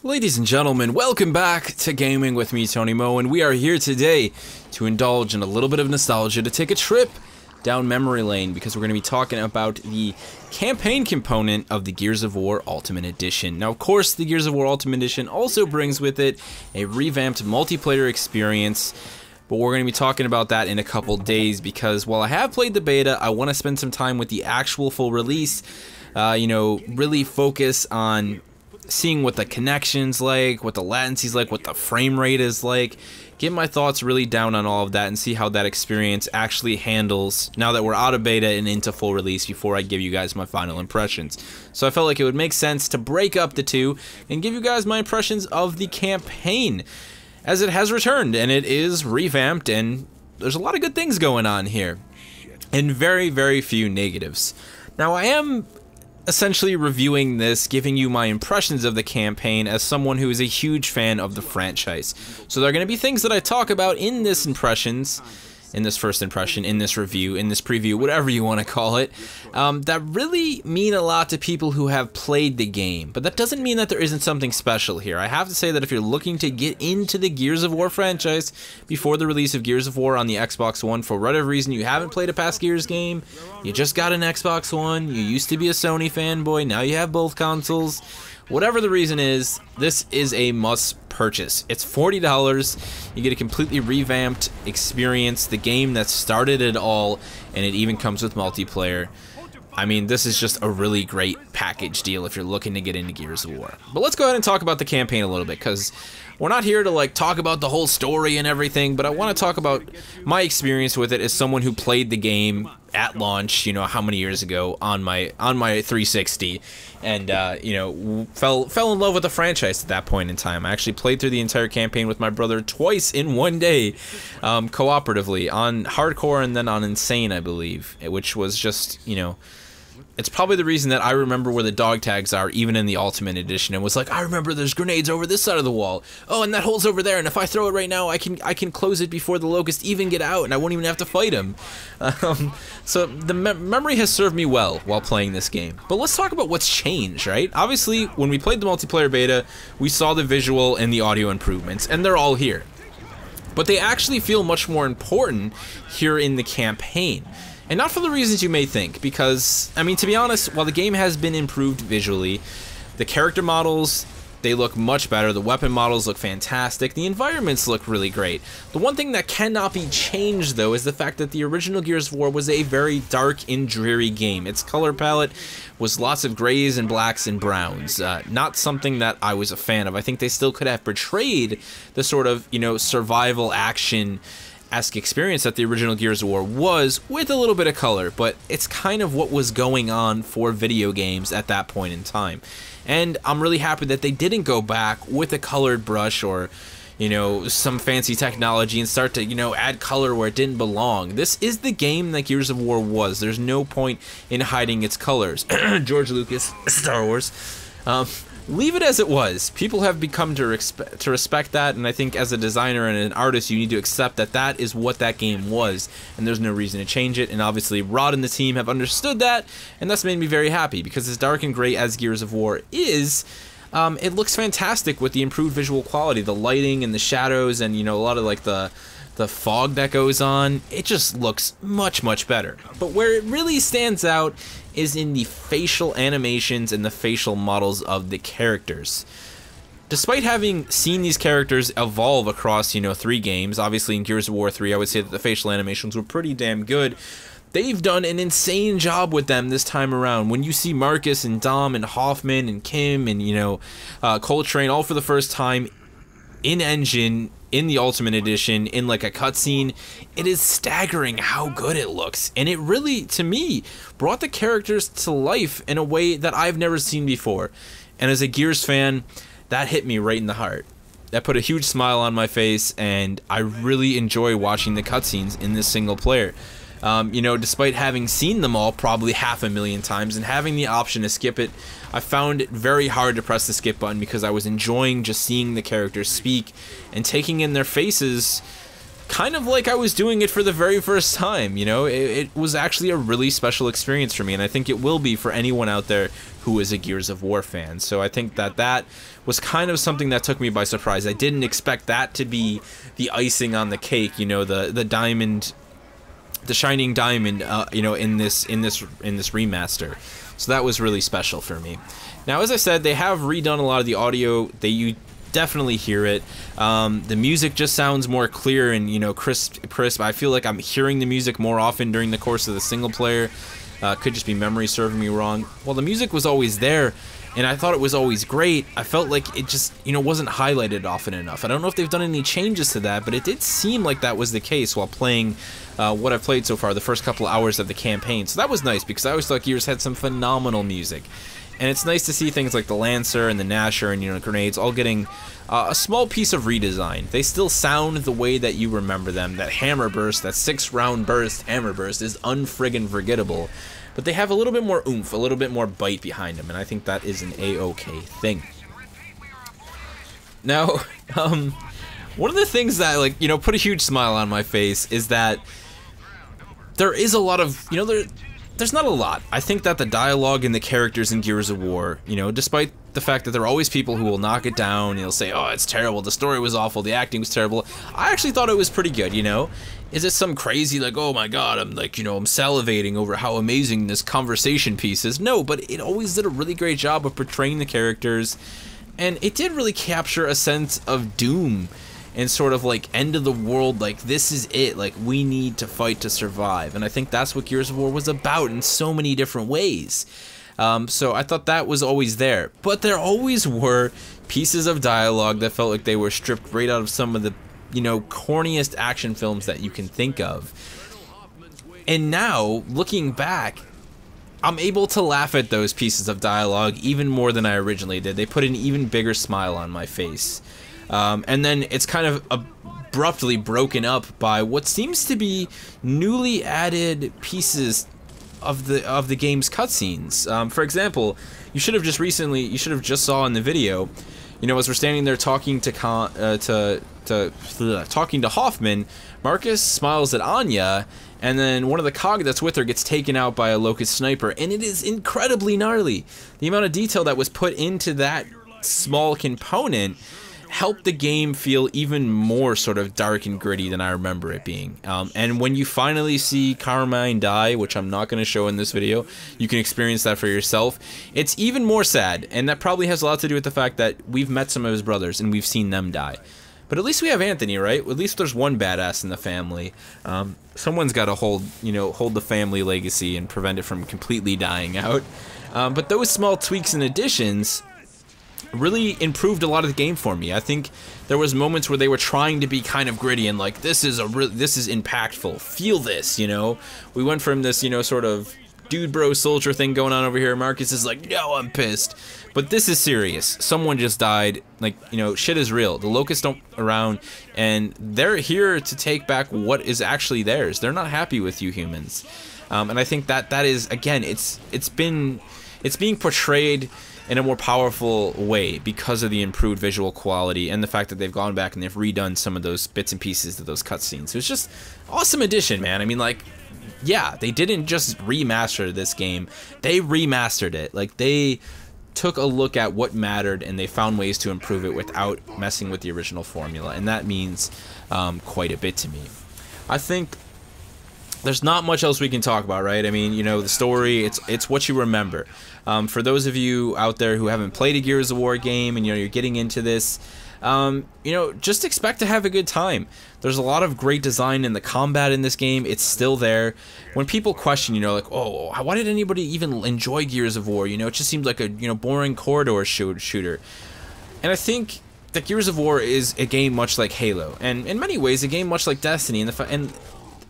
Ladies and gentlemen, welcome back to Gaming with me, Tony Mo, and we are here today to indulge in a little bit of nostalgia, to take a trip down memory lane, because we're going to be talking about the campaign component of the Gears of War Ultimate Edition. Now, of course, the Gears of War Ultimate Edition also brings with it a revamped multiplayer experience, but we're going to be talking about that in a couple days, because while I have played the beta, I want to spend some time with the actual full release, really focus on seeing what the connection's like, what the latency's like, what the frame rate is like, get my thoughts really down on all of that and see how that experience actually handles now that we're out of beta and into full release before I give you guys my final impressions. So I felt like it would make sense to break up the two and give you guys my impressions of the campaign, as it has returned and it is revamped and there's a lot of good things going on here and very, very few negatives. Now, I am essentially reviewing this, giving you my impressions of the campaign as someone who is a huge fan of the franchise. So there are going to be things that I talk about in this first impression, in this review, in this preview, whatever you want to call it, that really mean a lot to people who have played the game. But that doesn't mean that there isn't something special here. I have to say that if you're looking to get into the Gears of War franchise before the release of Gears of War on the Xbox One, for whatever reason you haven't played a past Gears game, you just got an Xbox One, you used to be a Sony fanboy, now you have both consoles, whatever the reason is, this is a must purchase. It's $40. You get a completely revamped experience, the game that started it all, and it even comes with multiplayer. I mean, this is just a really great package deal if you're looking to get into Gears of War. But let's go ahead and talk about the campaign a little bit, because we're not here to talk about the whole story and everything, but I want to talk about my experience with it as someone who played the game at launch, how many years ago on my 360, and fell in love with the franchise at that point in time. I actually played through the entire campaign with my brother twice in one day, cooperatively, on hardcore and then on insane, I believe, which was just, it's probably the reason that I remember where the dog tags are, even in the Ultimate Edition. It was like, I remember there's grenades over this side of the wall. Oh, and that hole's over there, and if I throw it right now, I can close it before the Locust even get out, and I won't even have to fight him. So the memory has served me well while playing this game. But let's talk about what's changed, right? Obviously, when we played the multiplayer beta, we saw the visual and the audio improvements, and they're all here. But they actually feel much more important here in the campaign. And not for the reasons you may think, because, I mean, to be honest, while the game has been improved visually, the character models, they look much better, the weapon models look fantastic, the environments look really great. The one thing that cannot be changed, though, is the fact that the original Gears of War was a very dark and dreary game. Its color palette was lots of grays and blacks and browns, not something that I was a fan of. I think they still could have portrayed the sort of, survival action-esque experience that the original Gears of War was, with a little bit of color, but it's kind of what was going on for video games at that point in time. And I'm really happy that they didn't go back with a colored brush or, some fancy technology and start to, add color where it didn't belong. This is the game that Gears of War was. There's no point in hiding its colors. George Lucas, Star Wars. Leave it as it was. People have become to respect that, and I think as a designer and an artist, you need to accept that that is what that game was, and there's no reason to change it. And obviously, Rod and the team have understood that, and that's made me very happy, because as dark and gray as Gears of War is, it looks fantastic with the improved visual quality, the lighting and the shadows, and a lot of the fog that goes on. It just looks much, much better. But where it really stands out is in the facial animations and the facial models of the characters. Despite having seen these characters evolve across, 3 games, obviously in Gears of War 3, I would say that the facial animations were pretty damn good. They've done an insane job with them this time around. When you see Marcus and Dom and Hoffman and Kim and, Coltrane all for the first time in-engine, in the Ultimate Edition, in a cutscene, it is staggering how good it looks. And it really, to me, brought the characters to life in a way that I've never seen before. And as a Gears fan, that hit me right in the heart. That put a huge smile on my face, and I really enjoy watching the cutscenes in this single player. Despite having seen them all probably 500,000 times and having the option to skip it, I found it very hard to press the skip button because I was enjoying just seeing the characters speak and taking in their faces kind of like I was doing it for the very first time, you know? It was actually a really special experience for me, and I think it will be for anyone out there who is a Gears of War fan. So I think that was kind of something that took me by surprise. I didn't expect that to be the icing on the cake, you know, the diamond, the shining diamond, you know, in this remaster. So that was really special for me. Now, as I said, they have redone a lot of the audio. You definitely hear it. The music just sounds more clear and, you know, crisp. I feel like I'm hearing the music more often during the course of the single player. Could just be memory serving me wrong. Well, the music was always there, and I thought it was always great. I felt like it just, you know, wasn't highlighted often enough. I don't know if they've done any changes to that, but it did seem like that was the case while playing what I've played so far, the first couple hours of the campaign. So that was nice, because I always thought Gears had some phenomenal music. And it's nice to see things like the Lancer and the Gnasher and, you know, grenades all getting a small piece of redesign. They still sound the way that you remember them. That hammer burst, that 6-round burst, hammer burst is unfriggin' forgettable. But they have a little bit more oomph, a little bit more bite behind them, and I think that is an A-okay thing. Now, one of the things that, like, you know, put a huge smile on my face is that there is a lot of, you know, there's not a lot. I think that the dialogue and the characters in Gears of War, you know, despite the fact that there are always people who will knock it down, and they'll say, oh, it's terrible, the story was awful, the acting was terrible, I actually thought it was pretty good, you know? Is it some crazy, like, oh my god, I'm like, you know, I'm salivating over how amazing this conversation piece is? No, but it always did a really great job of portraying the characters, and it did really capture a sense of doom and sort of like end of the world, like this is it, like we need to fight to survive. And I think that's what Gears of War was about in so many different ways. So I thought that was always there. But there always were pieces of dialogue that felt like they were stripped right out of some of the, you know, corniest action films that you can think of. And now, looking back, I'm able to laugh at those pieces of dialogue even more than I originally did. They put an even bigger smile on my face. And then it's kind of abruptly broken up by what seems to be newly added pieces of the game's cutscenes. For example, you should have just saw in the video, you know, as we're standing there talking to Hoffman, Marcus smiles at Anya, and then one of the cog that's with her gets taken out by a Locust sniper, and it is incredibly gnarly. The amount of detail that was put into that small component helped the game feel even more sort of dark and gritty than I remember it being. And when you finally see Carmine die, which I'm not going to show in this video, you can experience that for yourself. It's even more sad, and that probably has a lot to do with the fact that we've met some of his brothers and we've seen them die. But at least we have Anthony, right? At least there's one badass in the family. Someone's got to hold the family legacy and prevent it from completely dying out. But those small tweaks and additions really improved a lot of the game for me. I think there was moments where they were trying to be kind of gritty and like, this is impactful. Feel this, you know? We went from this, you know, sort of dude bro soldier thing going on over here. Marcus is like, no, I'm pissed. But this is serious. Someone just died. Like, you know, shit is real. The Locusts don't around, and they're here to take back what is actually theirs. They're not happy with you humans. And I think that is, again, it's being portrayed in a more powerful way because of the improved visual quality and the fact that they've gone back and they've redone some of those bits and pieces of those cutscenes. It was just awesome addition, man. I mean, like, yeah, they didn't just remaster this game, they remastered it. Like, they took a look at what mattered and they found ways to improve it without messing with the original formula, and that means quite a bit to me. I think there's not much else we can talk about, right? I mean, you know, the story, it's what you remember. For those of you out there who haven't played a Gears of War game and, you know, you're getting into this, you know, just expect to have a good time. There's a lot of great design in the combat in this game. It's still there. When people question, you know, like, oh, why did anybody even enjoy Gears of War? You know, it just seems like a, you know, boring corridor shooter. And I think that Gears of War is a game much like Halo, and in many ways a game much like Destiny, and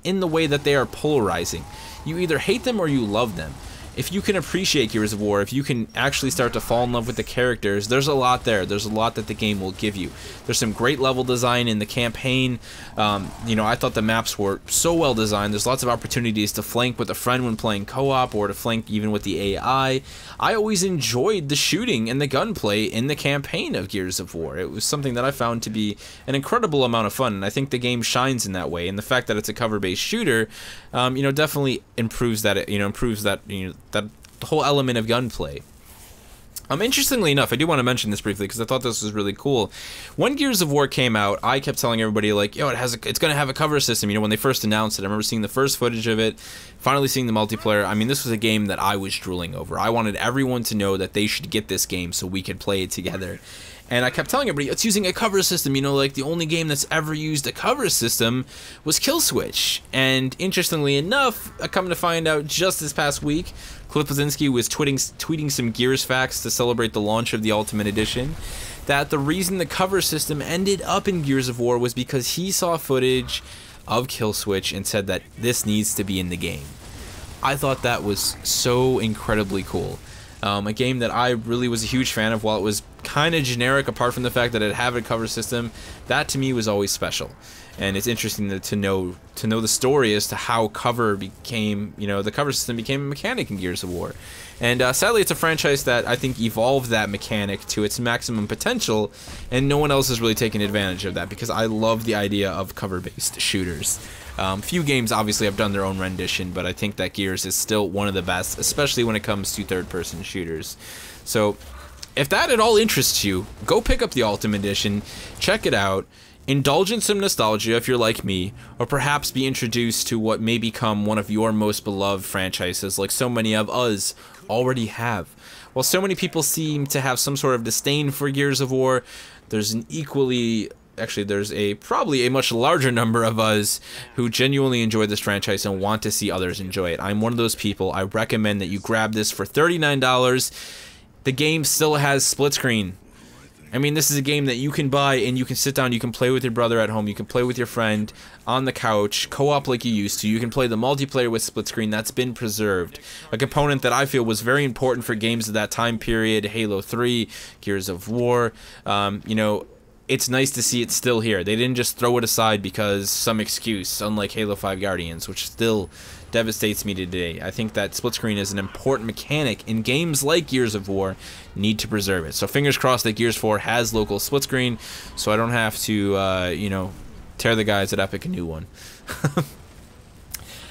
in the way that they are polarizing. You either hate them or you love them. if you can appreciate Gears of War, if you can actually start to fall in love with the characters, there's a lot there. There's a lot that the game will give you. There's some great level design in the campaign. You know, I thought the maps were so well designed. There's lots of opportunities to flank with a friend when playing co-op, or to flank even with the AI. I always enjoyed the shooting and the gunplay in the campaign of Gears of War. It was something that I found to be an incredible amount of fun, and I think the game shines in that way. And the fact that it's a cover-based shooter, you know, definitely improves that. That whole element of gunplay. Interestingly enough, I do want to mention this briefly because I thought this was really cool. When Gears of War came out, I kept telling everybody, like, yo, it's going to have a cover system. You know, when they first announced it, I remember seeing the first footage of it, finally seeing the multiplayer. I mean, this was a game that I was drooling over. I wanted everyone to know that they should get this game so we could play it together. And I kept telling everybody, it's using a cover system. You know, like, the only game that's ever used a cover system was Killswitch. And interestingly enough, I come to find out just this past week, Cliff Bleszinski was tweeting some Gears facts to celebrate the launch of the Ultimate Edition, that the reason the cover system ended up in Gears of War was because he saw footage of Killswitch and said that this needs to be in the game. I thought that was so incredibly cool. A game that I really was a huge fan of. While it was kind of generic, apart from the fact that it had a cover system, that to me was always special. And it's interesting to know the story as to how cover became, you know, the cover system became a mechanic in Gears of War. And sadly, it's a franchise that I think evolved that mechanic to its maximum potential, and no one else has really taken advantage of that, because I love the idea of cover-based shooters. Few games obviously have done their own rendition, but I think that Gears is still one of the best, especially when it comes to third-person shooters. So, if that at all interests you, go pick up the Ultimate Edition, check it out, indulge in some nostalgia if you're like me, or perhaps be introduced to what may become one of your most beloved franchises, like so many of us already have. While so many people seem to have some sort of disdain for Gears of War, there's probably a much larger number of us who genuinely enjoy this franchise and want to see others enjoy it. I'm one of those people. I recommend that you grab this for $39. The game still has split screen. I mean, this is a game that you can buy and you can sit down, you can play with your brother at home, you can play with your friend on the couch, co-op like you used to. You can play the multiplayer with split screen. That's been preserved. A component that I feel was very important for games of that time period, Halo 3, Gears of War. You know, it's nice to see it still here. They didn't just throw it aside because some excuse, unlike Halo 5 Guardians, which still devastates me today. I think that split screen is an important mechanic in games like Gears of War. Need to preserve it. So fingers crossed that Gears 4 has local split screen, so I don't have to, you know, tear the guys at Epic a new one.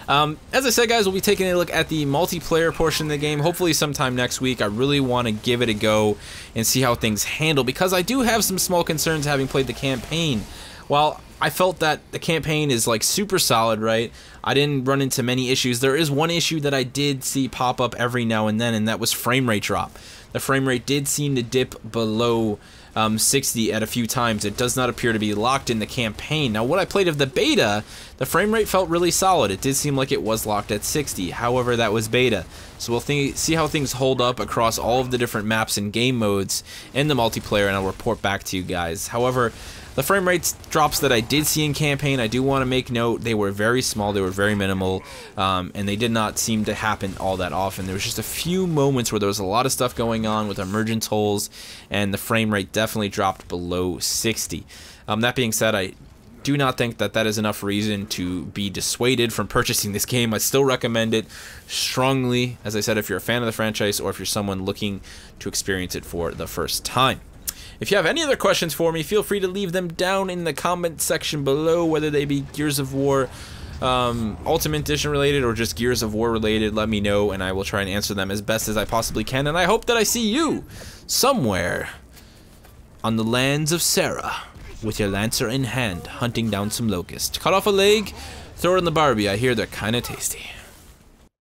As I said, guys, we'll be taking a look at the multiplayer portion of the game, hopefully sometime next week. I really want to give it a go and see how things handle, because I do have some small concerns having played the campaign. While I felt that the campaign is like super solid, right? I didn't run into many issues. There is one issue that I did see pop up every now and then, and that was frame rate drop. The frame rate did seem to dip below 60 at a few times. It does not appear to be locked in the campaign. Now, when I played of the beta, the frame rate felt really solid. It did seem like it was locked at 60. However, that was beta. So we'll see how things hold up across all of the different maps and game modes in the multiplayer, and I'll report back to you guys. However, the frame rate drops that I did see in campaign, I do want to make note, they were very small, they were very minimal, and they did not seem to happen all that often. There was just a few moments where there was a lot of stuff going on with emergence holes, and the frame rate definitely dropped below 60. That being said, I do not think that that is enough reason to be dissuaded from purchasing this game. I still recommend it strongly, as I said, if you're a fan of the franchise or if you're someone looking to experience it for the first time. If you have any other questions for me, feel free to leave them down in the comment section below, whether they be Gears of War Ultimate Edition related or just Gears of War related. Let me know and I will try and answer them as best as I possibly can, and I hope that I see you somewhere on the lands of Sarah with your lancer in hand hunting down some locusts. Cut off a leg, throw it in the Barbie. I hear they're kinda tasty.